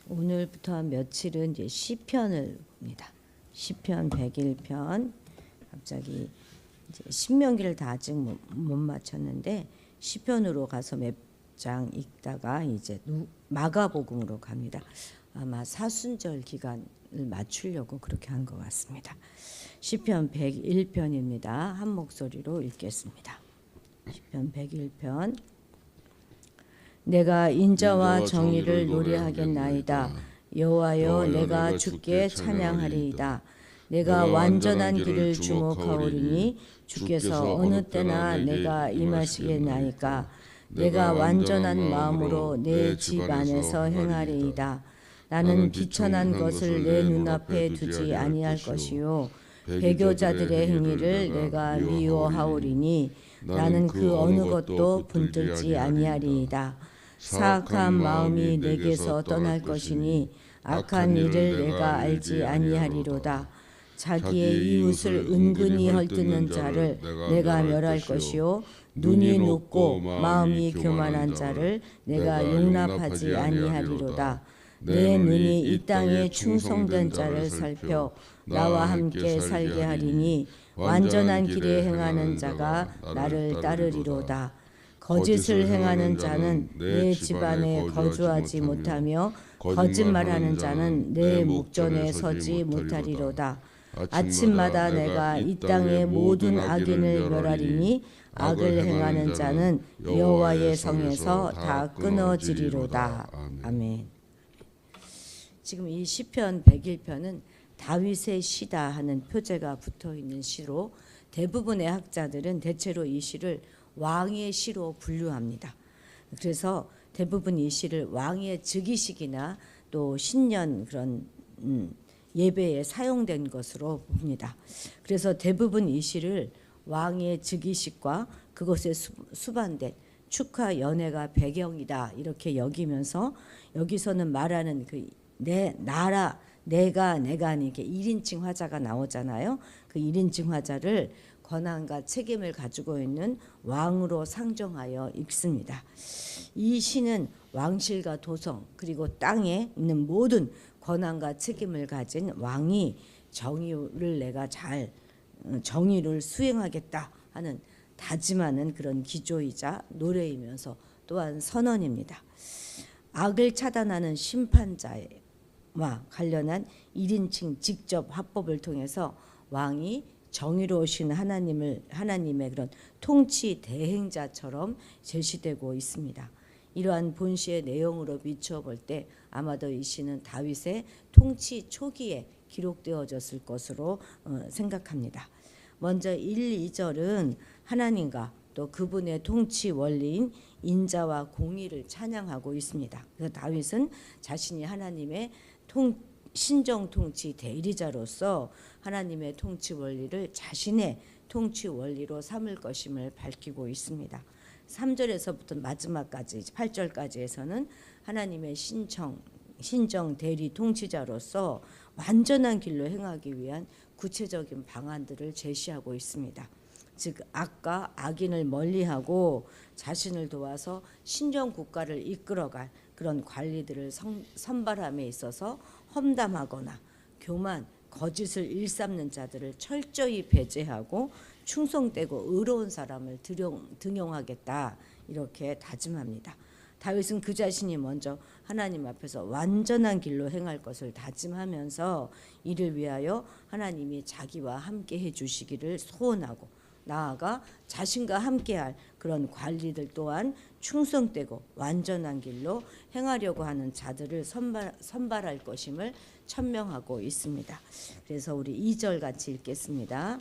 오늘부터 며칠은 이제 시편을 봅니다. 시편 101편. 갑자기 이제 신명기를 다 아직 못 마쳤는데 시편으로 가서 몇 장 읽다가 이제 마가복음으로 갑니다. 아마 사순절 기간을 맞추려고 그렇게 한 것 같습니다. 시편 101편입니다. 한 목소리로 읽겠습니다. 시편 101편. 내가 인자와 정의를 노래하겠나이다. 여호와여, 내가 주께 찬양하리이다. 내가 완전한 길을 주목하오리니 주께서 어느 때나 내가 임하시겠나이까. 내가 완전한 마음으로 내 집 안에서 행하리이다. 나는 비천한 것을 내 눈앞에 두지 아니할 것이요 배교자들의 행위를 내가 미워하오리니 나는 그 어느 것도 분들지 아니하리이다. 사악한 마음이 내게서 떠날 것이니 악한 일을 내가 알지 아니하리로다. 자기의 이웃을 은근히 헐뜯는 자를 내가 멸할 것이요 눈이 높고 마음이 교만한 자를 내가 용납하지 아니하리로다. 내 눈이 이 땅에 충성된 자를 살펴 나와 함께 살게 하리니 완전한 길에 행하는 자가 나를 따르리로다. 거짓을 행하는 자는 내 집안에 거주하지 못하며 거짓말하는 자는 내 목전에 서지 못하리로다. 아침마다 내가 이 땅의 모든 악인을 멸하리니 악을 행하는 자는 여호와의 성에서 다 끊어지리로다. 아멘. 지금 이 시편 101편은 다윗의 시다 하는 표제가 붙어있는 시로 대부분의 학자들은 대체로 이 시를 왕의 시로 분류합니다. 그래서 대부분 이 시를 왕의 즉위식이나 또 신년 그런 예배에 사용된 것으로 봅니다. 그래서 대부분 이 시를 왕의 즉위식과 그것에 수반된 축하 연회가 배경이다 이렇게 여기면서 여기서는 말하는 그 내 나라 내가 이렇게 1인칭 화자가 나오잖아요. 그 1인칭 화자를 권한과 책임을 가지고 있는 왕으로 상정하여 읽습니다. 이 시는 왕실과 도성 그리고 땅에 있는 모든 권한과 책임을 가진 왕이 정의를 내가 잘 정의를 수행하겠다 하는 다짐하는 그런 기조이자 노래이면서 또한 선언입니다. 악을 차단하는 심판자와 관련한 1인칭 직접 화법을 통해서 왕이 정의로우신 하나님의 그런 통치 대행자처럼 제시되고 있습니다. 이러한 본시의 내용으로 비추어 볼 때 아마도 이 시는 다윗의 통치 초기에 기록되어졌을 것으로 생각합니다. 먼저 1, 2절은 하나님과 또 그분의 통치 원리인 인자와 공의를 찬양하고 있습니다. 그래서 다윗은 자신이 하나님의 신정 통치 대리자로서 하나님의 통치 원리를 자신의 통치 원리로 삼을 것임을 밝히고 있습니다. 3절에서부터 마지막까지 8절까지에서는 하나님의 신정 대리 통치자로서 완전한 길로 행하기 위한 구체적인 방안들을 제시하고 있습니다. 즉 악과 악인을 멀리하고 자신을 도와서 신정 국가를 이끌어갈 그런 관리들을 선발함에 있어서 험담하거나 교만, 거짓을 일삼는 자들을 철저히 배제하고 충성되고 의로운 사람을 등용하겠다 이렇게 다짐합니다. 다윗은 그 자신이 먼저 하나님 앞에서 완전한 길로 행할 것을 다짐하면서 이를 위하여 하나님이 자기와 함께 해주시기를 소원하고 나아가 자신과 함께할 그런 관리들 또한 충성되고 완전한 길로 행하려고 하는 자들을 선발할 것임을 천명하고 있습니다. 그래서 우리 2절 같이 읽겠습니다.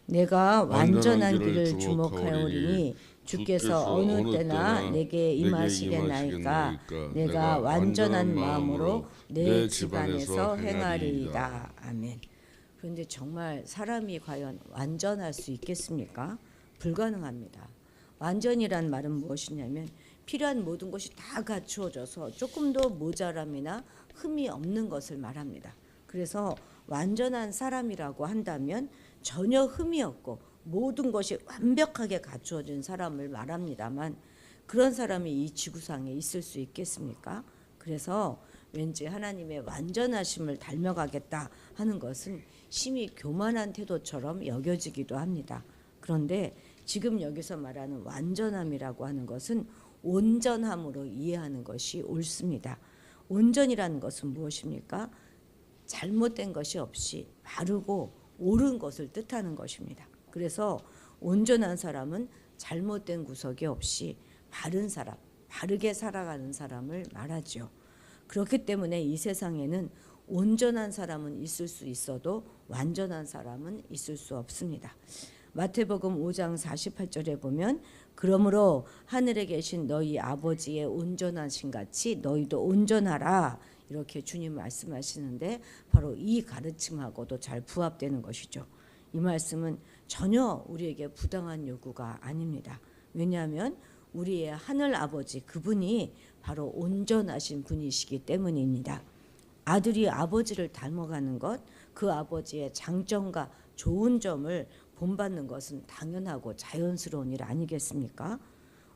내가 완전한 길을 주목하오리니 주께서 어느 때나 내게 임하시겠나이까. 내가 완전한 마음으로 내 집안에서 행하리이다. 아멘. 그런데 정말 사람이 과연 완전할 수 있겠습니까? 불가능합니다. 완전이란 말은 무엇이냐면 필요한 모든 것이 다 갖추어져서 조금도 모자람이나 흠이 없는 것을 말합니다. 그래서 완전한 사람이라고 한다면 전혀 흠이 없고 모든 것이 완벽하게 갖추어진 사람을 말합니다만 그런 사람이 이 지구상에 있을 수 있겠습니까? 그래서 왠지 하나님의 완전하심을 닮아가겠다 하는 것은 심히 교만한 태도처럼 여겨지기도 합니다. 그런데 지금 여기서 말하는 완전함이라고 하는 것은 온전함으로 이해하는 것이 옳습니다. 온전이라는 것은 무엇입니까? 잘못된 것이 없이 바르고 옳은 것을 뜻하는 것입니다. 그래서 온전한 사람은 잘못된 구석이 없이 바른 사람, 바르게 살아가는 사람을 말하죠. 그렇기 때문에 이 세상에는 온전한 사람은 있을 수 있어도 완전한 사람은 있을 수 없습니다. 마태복음 5장 48절에 보면 그러므로 하늘에 계신 너희 아버지의 온전하신 같이 너희도 온전하라 이렇게 주님 말씀하시는데 바로 이 가르침하고도 잘 부합되는 것이죠. 이 말씀은 전혀 우리에게 부당한 요구가 아닙니다. 왜냐하면 우리의 하늘 아버지 그분이 바로 온전하신 분이시기 때문입니다. 아들이 아버지를 닮아가는 것, 그 아버지의 장점과 좋은 점을 본받는 것은 당연하고 자연스러운 일 아니겠습니까?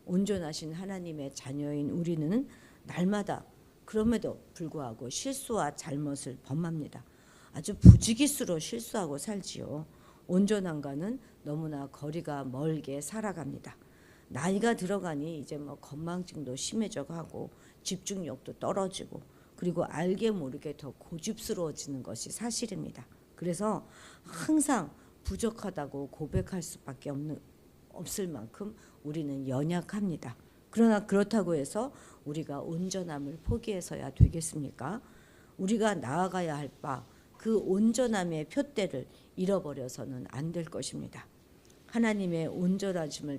온전하신 하나님의 자녀인 우리는 날마다 그럼에도 불구하고 실수와 잘못을 범합니다. 아주 부지기수로 실수하고 살지요. 온전함과는 너무나 거리가 멀게 살아갑니다. 나이가 들어가니 이제 건망증도 심해져 가고 집중력도 떨어지고 그리고 알게 모르게 더 고집스러워지는 것이 사실입니다. 그래서 항상 부족하다고 고백할 수밖에 없을 만큼 우리는 연약합니다. 그러나 그렇다고 해서 우리가 온전함을 포기해서야 되겠습니까? 우리가 나아가야 할 바 그 온전함의 표대를 잃어버려서는 안 될 것입니다. 하나님의 온전하심을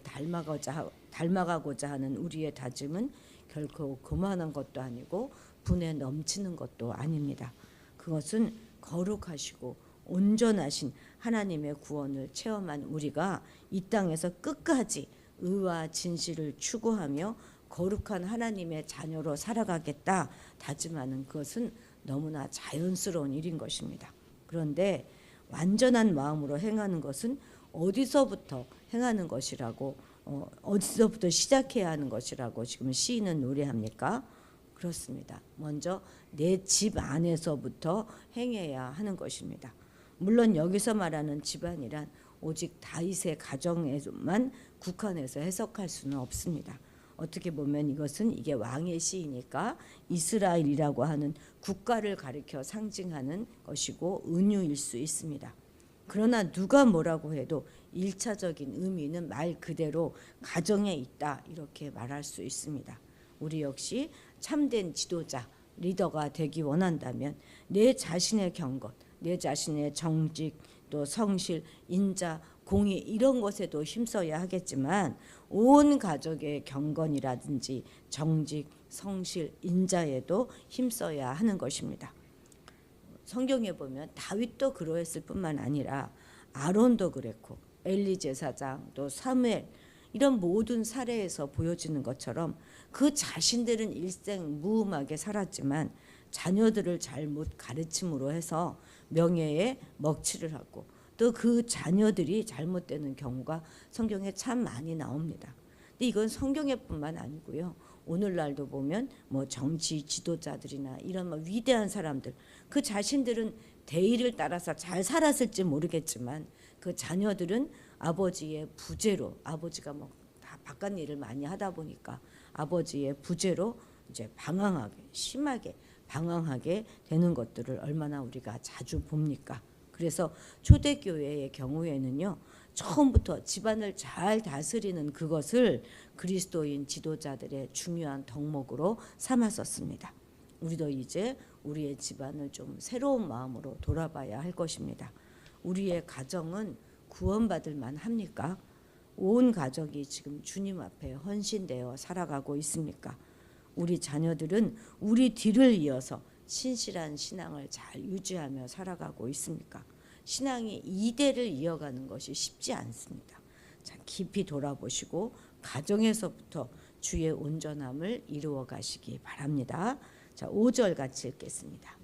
닮아가고자 하는 우리의 다짐은 결코 교만한 것도 아니고 분에 넘치는 것도 아닙니다. 그것은 거룩하시고 온전하신 하나님의 구원을 체험한 우리가 이 땅에서 끝까지 의와 진실을 추구하며 거룩한 하나님의 자녀로 살아가겠다 다짐하는 것은 너무나 자연스러운 일인 것입니다. 그런데 완전한 마음으로 행하는 것은 어디서부터 행하는 것이라고 어디서부터 시작해야 하는 것이라고 지금 시인은 노래합니까? 그렇습니다. 먼저 내 집 안에서부터 행해야 하는 것입니다. 물론 여기서 말하는 집안이란 오직 다윗의 가정에만 국한해서 해석할 수는 없습니다. 어떻게 보면 이게 왕의 시이니까 이스라엘이라고 하는 국가를 가리켜 상징하는 것이고 은유일 수 있습니다. 그러나 누가 뭐라고 해도 1차적인 의미는 말 그대로 가정에 있다 이렇게 말할 수 있습니다. 우리 역시 참된 지도자, 리더가 되기 원한다면 내 자신의 경건, 내 자신의 정직, 또 성실, 인자, 공의 이런 것에도 힘써야 하겠지만 온 가족의 경건이라든지 정직, 성실, 인자에도 힘써야 하는 것입니다. 성경에 보면 다윗도 그러했을 뿐만 아니라 아론도 그랬고 엘리 제사장 또 사무엘 이런 모든 사례에서 보여지는 것처럼 그 자신들은 일생 무음하게 살았지만 자녀들을 잘못 가르침으로 해서 명예에 먹칠을 하고 또 그 자녀들이 잘못되는 경우가 성경에 참 많이 나옵니다. 근데 이건 성경에뿐만 아니고요. 오늘날도 보면 정치 지도자들이나 이런 위대한 사람들 그 자신들은 대의를 따라서 잘 살았을지 모르겠지만 그 자녀들은 아버지의 부재로 아버지가 다 바깥 일을 많이 하다 보니까 아버지의 부재로 이제 심하게 방황하게 되는 것들을 얼마나 우리가 자주 봅니까? 그래서 초대교회의 경우에는요. 처음부터 집안을 잘 다스리는 그것을 그리스도인 지도자들의 중요한 덕목으로 삼았었습니다. 우리도 이제 우리의 집안을 좀 새로운 마음으로 돌아봐야 할 것입니다. 우리의 가정은 구원받을 만합니까? 온 가족이 지금 주님 앞에 헌신되어 살아가고 있습니까? 우리 자녀들은 우리 뒤를 이어서 신실한 신앙을 잘 유지하며 살아가고 있습니까? 신앙이 이대를 이어가는 것이 쉽지 않습니다. 자, 깊이 돌아보시고 가정에서부터 주의 온전함을 이루어 가시기 바랍니다. 자, 5절 같이 읽겠습니다.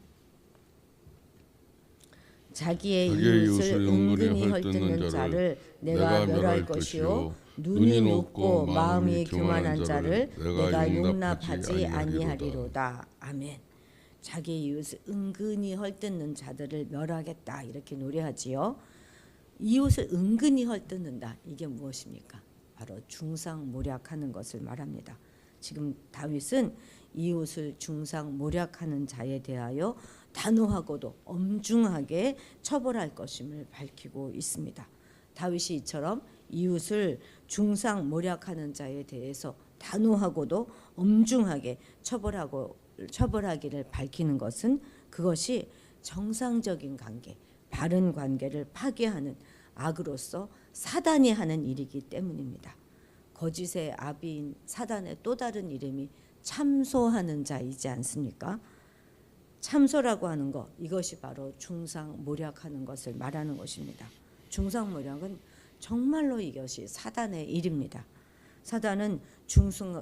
자기의 자기의 이웃을 이웃을 은근히 은근히 헐뜯는 헐뜯는 자를 내가 멸할 것이요 눈이 높고 마음이 교만한 자를 내가 용납하지 아니하리로다. 아멘. 자기의 이웃을 은근히 헐뜯는 자들을 멸하겠다 이렇게 노래하지요. 이웃을 은근히 헐뜯는다. 이게 무엇입니까? 바로 중상모략하는 것을 말합니다. 지금 다윗은 이웃을 중상모략하는 자에 대하여 단호하고도 엄중하게 처벌할 것임을 밝히고 있습니다. 다윗이 이처럼 이웃을 중상모략하는 자에 대해서 단호하고도 엄중하게 처벌하기를 밝히는 것은 그것이 정상적인 관계, 바른 관계를 파괴하는 악으로서 사단이 하는 일이기 때문입니다. 거짓의 아비인 사단의 또 다른 이름이 참소하는 자이지 않습니까? 참소라고 하는 것, 이것이 바로 중상모략하는 것을 말하는 것입니다. 중상모략은 정말로 이것이 사단의 일입니다. 사단은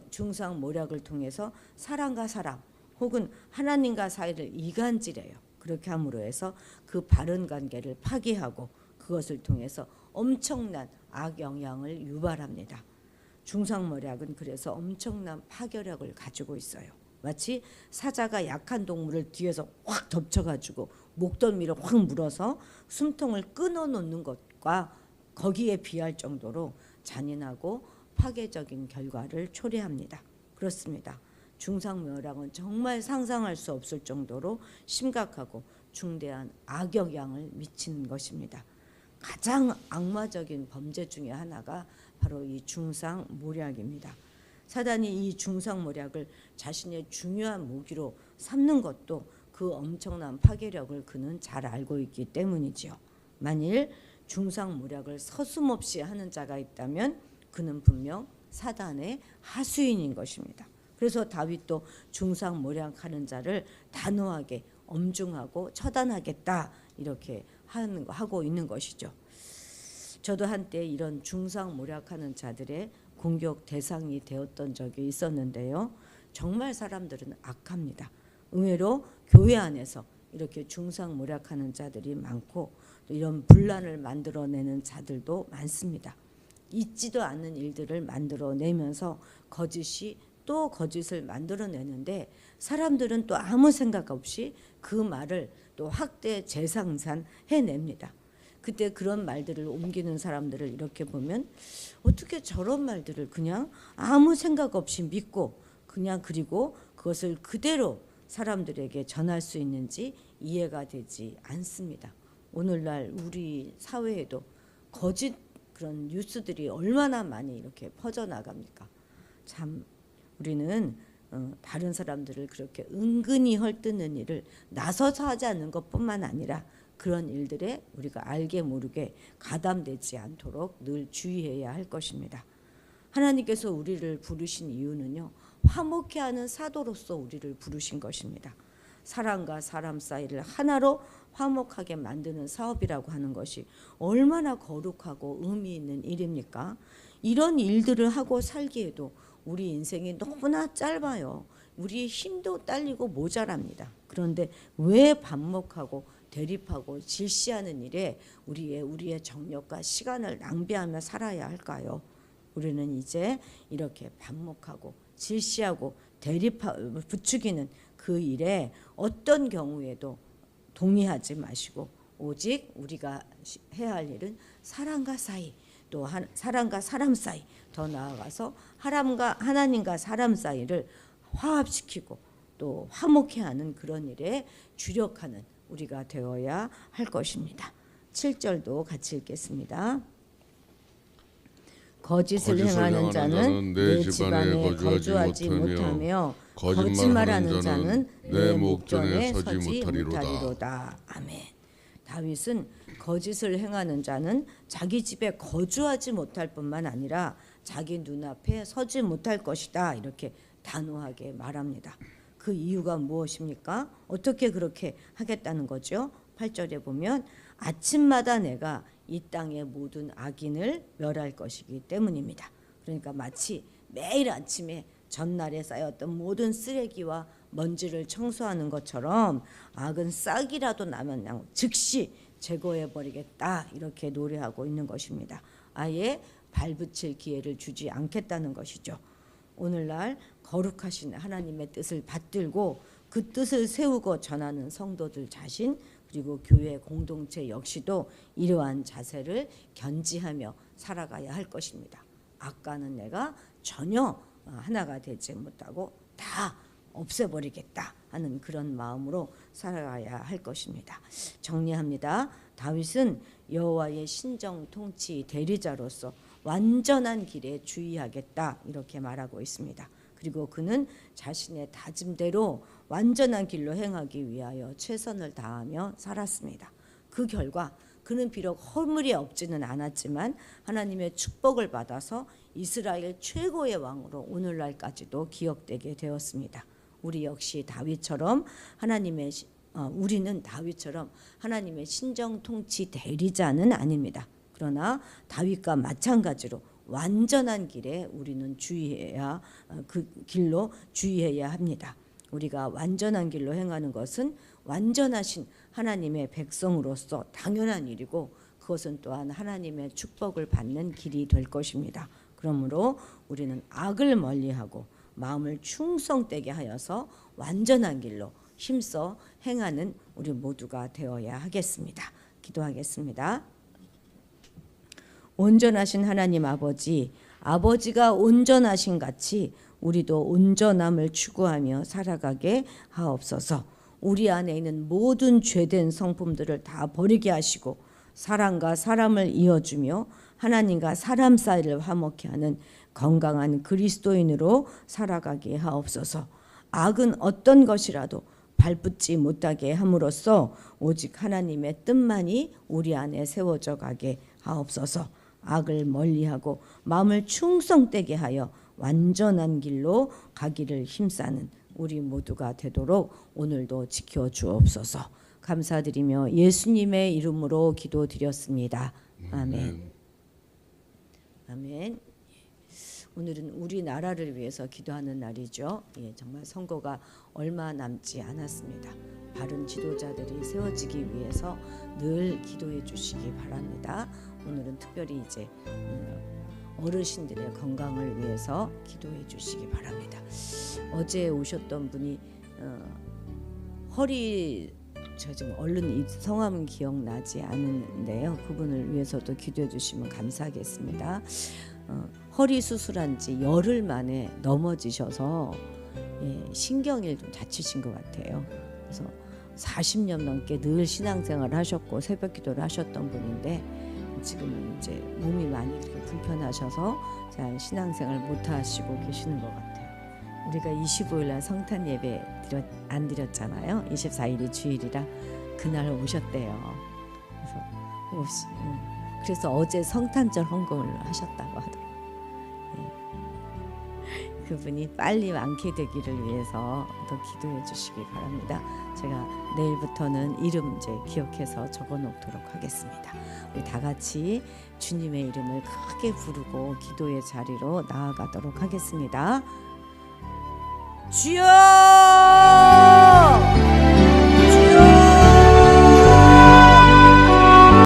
중상모략을 통해서 사람과 사람 혹은 하나님과 사이를 이간질해요. 그렇게 함으로 해서 그 바른 관계를 파괴하고 그것을 통해서 엄청난 악영향을 유발합니다. 중상모략은 그래서 엄청난 파괴력을 가지고 있어요. 마치 사자가 약한 동물을 뒤에서 확 덮쳐가지고 목덜미를 확 물어서 숨통을 끊어놓는 것과 거기에 비할 정도로 잔인하고 파괴적인 결과를 초래합니다. 그렇습니다. 중상모략은 정말 상상할 수 없을 정도로 심각하고 중대한 악영향을 미치는 것입니다. 가장 악마적인 범죄 중에 하나가 바로 이 중상모략입니다. 사단이 이 중상모략을 자신의 중요한 무기로 삼는 것도 그 엄청난 파괴력을 그는 잘 알고 있기 때문이지요. 만일 중상모략을 서슴없이 하는 자가 있다면 그는 분명 사단의 하수인인 것입니다. 그래서 다윗도 중상모략하는 자를 단호하게 엄중하고 처단하겠다 이렇게 하고 있는 것이죠. 저도 한때 이런 중상모략하는 자들의 공격 대상이 되었던 적이 있었는데요. 정말 사람들은 악합니다. 의외로 교회 안에서 이렇게 중상모략하는 자들이 많고 또 이런 분란을 만들어내는 자들도 많습니다. 있지도 않는 일들을 만들어내면서 거짓이 또 거짓을 만들어내는데 사람들은 또 아무 생각 없이 그 말을 또 확대 재생산해냅니다. 그때 그런 말들을 옮기는 사람들을 이렇게 보면 어떻게 저런 말들을 그냥 아무 생각 없이 믿고 그냥 그리고 그것을 그대로 사람들에게 전할 수 있는지 이해가 되지 않습니다. 오늘날 우리 사회에도 거짓 그런 뉴스들이 얼마나 많이 이렇게 퍼져나갑니까? 참 우리는 다른 사람들을 그렇게 은근히 헐뜯는 일을 나서서 하지 않는 것뿐만 아니라 그런 일들에 우리가 알게 모르게 가담되지 않도록 늘 주의해야 할 것입니다. 하나님께서 우리를 부르신 이유는요. 화목케 하는 사도로서 우리를 부르신 것입니다. 사람과 사람 사이를 하나로 화목하게 만드는 사업이라고 하는 것이 얼마나 거룩하고 의미 있는 일입니까? 이런 일들을 하고 살기에도 우리 인생이 너무나 짧아요. 우리의 힘도 딸리고 모자랍니다. 그런데 왜 반목하고 대립하고 질시하는 일에 우리의 정력과 시간을 낭비하며 살아야 할까요? 우리는 이제 이렇게 반목하고 질시하고 대립하고 부추기는 그 일에 어떤 경우에도 동의하지 마시고 오직 우리가 해야 할 일은 사람과 사이 또 사람과 사람 사이 더 나아가서 하나님과 사람 사이를 화합시키고 또 화목해 하는 그런 일에 주력하는 우리가 되어야 할 것입니다. 7절도 같이 읽겠습니다. 거짓을 행하는 자는 내 집안에 거주하지 못하며 거짓말하는 자는 내 목전에 서지 못하리로다. 아멘. 다윗은 거짓을 행하는 자는 자기 집에 거주하지 못할 뿐만 아니라 자기 눈앞에 서지 못할 것이다. 이렇게 단호하게 말합니다. 그 이유가 무엇입니까? 어떻게 그렇게 하겠다는 거죠? 8절에 보면 아침마다 내가 이 땅의 모든 악인을 멸할 것이기 때문입니다. 그러니까 마치 매일 아침에 전날에 쌓였던 모든 쓰레기와 먼지를 청소하는 것처럼 악은 싹이라도 나면 즉시 제거해 버리겠다 이렇게 노래하고 있는 것입니다. 아예 발붙일 기회를 주지 않겠다는 것이죠. 오늘날 거룩하신 하나님의 뜻을 받들고 그 뜻을 세우고 전하는 성도들 자신 그리고 교회 공동체 역시도 이러한 자세를 견지하며 살아가야 할 것입니다. 아까는 내가 전혀 하나가 되지 못하고 다 없애버리겠다 하는 그런 마음으로 살아가야 할 것입니다. 정리합니다. 다윗은 여호와의 신정 통치 대리자로서 완전한 길에 주의하겠다 이렇게 말하고 있습니다. 그리고 그는 자신의 다짐대로 완전한 길로 행하기 위하여 최선을 다하며 살았습니다. 그 결과 그는 비록 허물이 없지는 않았지만 하나님의 축복을 받아서 이스라엘 최고의 왕으로 오늘날까지도 기억되게 되었습니다. 우리 역시 다윗처럼 우리는 다윗처럼 하나님의 신정 통치 대리자는 아닙니다. 그러나 다윗과 마찬가지로 완전한 길에 우리는 주의해야 그 길로 주의해야 합니다. 우리가 완전한 길로 행하는 것은 완전하신 하나님의 백성으로서 당연한 일이고 그것은 또한 하나님의 축복을 받는 길이 될 것입니다. 그러므로 우리는 악을 멀리하고 마음을 충성되게 하여서 완전한 길로 힘써 행하는 우리 모두가 되어야 하겠습니다. 기도하겠습니다. 온전하신 하나님 아버지가 온전하신 같이 우리도 온전함을 추구하며 살아가게 하옵소서. 우리 안에 있는 모든 죄된 성품들을 다 버리게 하시고 사람과 사람을 이어주며 하나님과 사람 사이를 화목케 하는 건강한 그리스도인으로 살아가게 하옵소서. 악은 어떤 것이라도 발붙지 못하게 함으로써 오직 하나님의 뜻만이 우리 안에 세워져 가게 하옵소서. 악을 멀리하고 마음을 충성되게 하여 완전한 길로 가기를 힘쓰는 우리 모두가 되도록 오늘도 지켜주옵소서. 감사드리며 예수님의 이름으로 기도드렸습니다. 아멘. 아멘. 오늘은 우리나라를 위해서 기도하는 날이죠. 정말 선거가 얼마 남지 않았습니다. 바른 지도자들이 세워지기 위해서 늘 기도해 주시기 바랍니다. 오늘은 특별히 이제 어르신들의 건강을 위해서 기도해 주시기 바랍니다. 어제 오셨던 분이 저 지금 얼른 이 성함은 기억나지 않는데요. 그분을 위해서도 기도해 주시면 감사하겠습니다. 허리 수술한 지 열흘 만에 넘어지셔서 신경을 좀 다치신 것 같아요. 그래서 40년 넘게 늘 신앙생활을 하셨고 새벽 기도를 하셨던 분인데 지금 이제 몸이 많이 그렇게 불편하셔서 잘 신앙생활 못 하시고 계시는 것 같아요. 우리가 25일 날 성탄 예배 안 드렸잖아요. 24일이 주일이라 그날 오셨대요. 그래서 어제 성탄절 헌금을 하셨다고 하더라고요. 그분이 빨리 완쾌되기를 위해서 더 기도해 주시기 바랍니다. 제가 내일부터는 이름 이제 기억해서 적어 놓도록 하겠습니다. 우리 다 같이 주님의 이름을 크게 부르고 기도의 자리로 나아가도록 하겠습니다. 주여!